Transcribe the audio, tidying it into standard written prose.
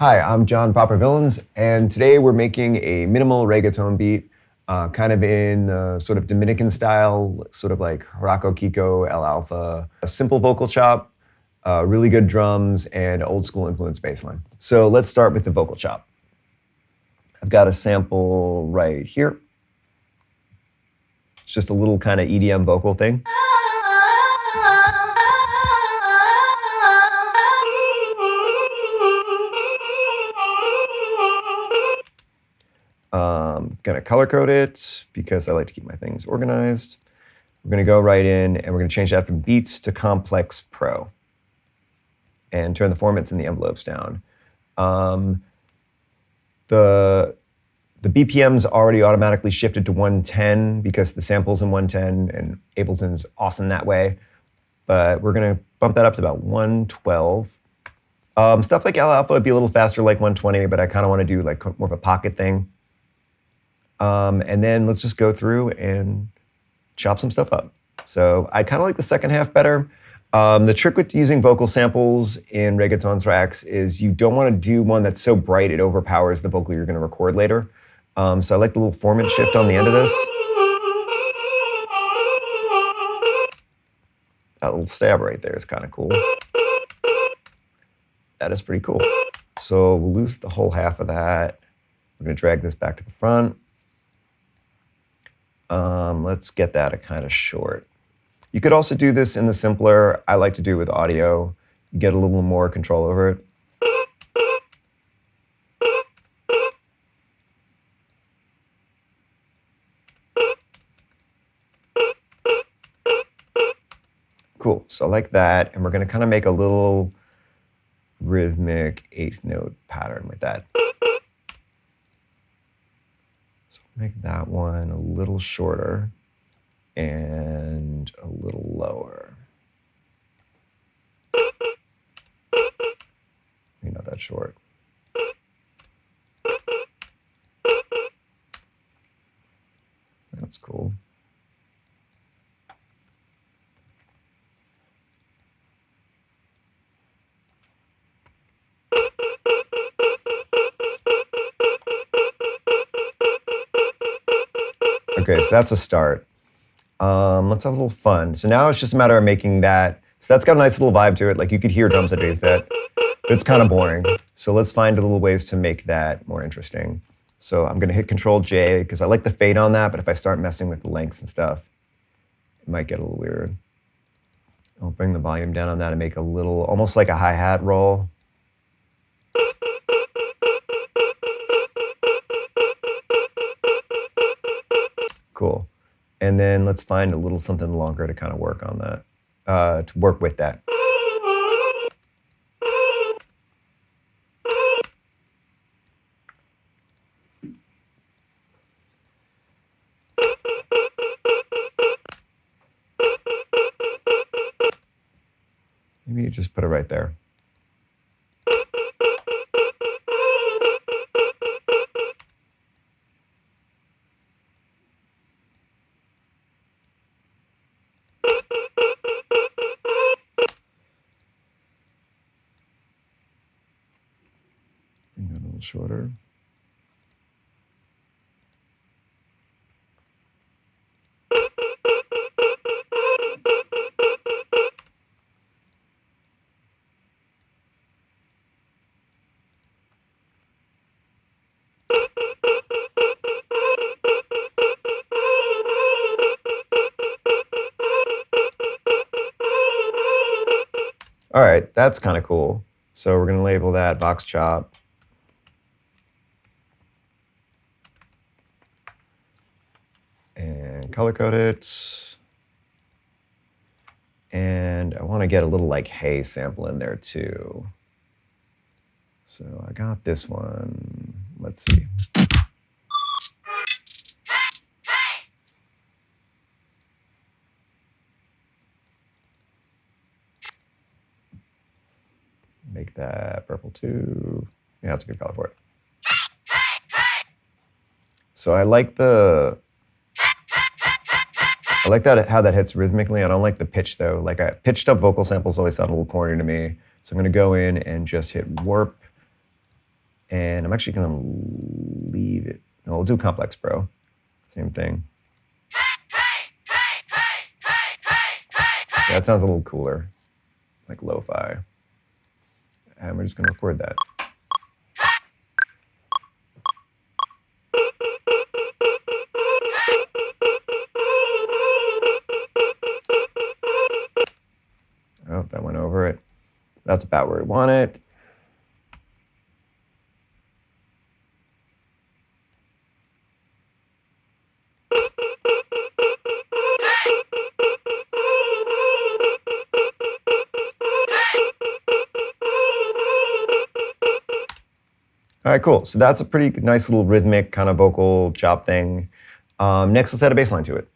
Hi, I'm John Proper Villains, and today we're making a minimal reggaeton beat, kind of in the sort of Dominican style, sort of like Rocco Kiko, El Alfa. A simple vocal chop, really good drums, and old school influence bass line. So let's start with the vocal chop. I've got a sample right here. It's just a little kind of EDM vocal thing. Gonna color code it because I like to keep my things organized. We're gonna go right in and we're gonna change that from Beats to Complex Pro and turn the formats and the envelopes down. The BPM's already automatically shifted to 110 because the sample's in 110 and Ableton's awesome that way. But we're gonna bump that up to about 112. Stuff like El Alfa would be a little faster like 120, but I kind of want to do like more of a pocket thing. And then let's just go through and chop some stuff up. So I kind of like the second half better. The trick with using vocal samples in reggaeton tracks is you don't want to do one that's so bright it overpowers the vocal you're going to record later. So I like the little format shift on the end of this. That little stab right there is kind of cool. That is pretty cool. So we'll lose the whole half of that. We're going to drag this back to the front. Let's get that a kind of short. You could also do this in the simpler. I like to do it with audio. You get a little more control over it. Cool, so I like that. And we're gonna kind of make a little rhythmic eighth note pattern with that. So make that one a little shorter and a little lower. Maybe not that short. That's cool. Okay, so that's a start. Let's have a little fun. So now it's just a matter of making that. So that's got a nice little vibe to it. Like you could hear drums underneath that. But it's kind of boring. So let's find little ways to make that more interesting. So I'm going to hit Control J because I like the fade on that. But if I start messing with the lengths and stuff, it might get a little weird. I'll bring the volume down on that and make a little, almost like a hi-hat roll. Cool. And then let's find a little something longer to kind of work on that, to work with that. Maybe you just put it right there. Bring that a little shorter. All right, that's kind of cool. So we're going to label that Vox Chop. And color code it. And I want to get a little like Hey sample in there too. So I got this one. Let's see. Make that purple too. Yeah, that's a good color for it. So I like that how that hits rhythmically. I don't like the pitch though. Like pitched up vocal samples always sound a little corny to me. So I'm gonna go in and just hit warp And I'm actually going to leave it. No, we'll do complex, bro. Same thing. Yeah, that sounds a little cooler, like lo-fi. And we're just going to record that. Oh, that went over it. That's about where we want it. All right, cool. So that's a pretty nice little rhythmic kind of vocal chop thing. Next, let's add a bass line to it.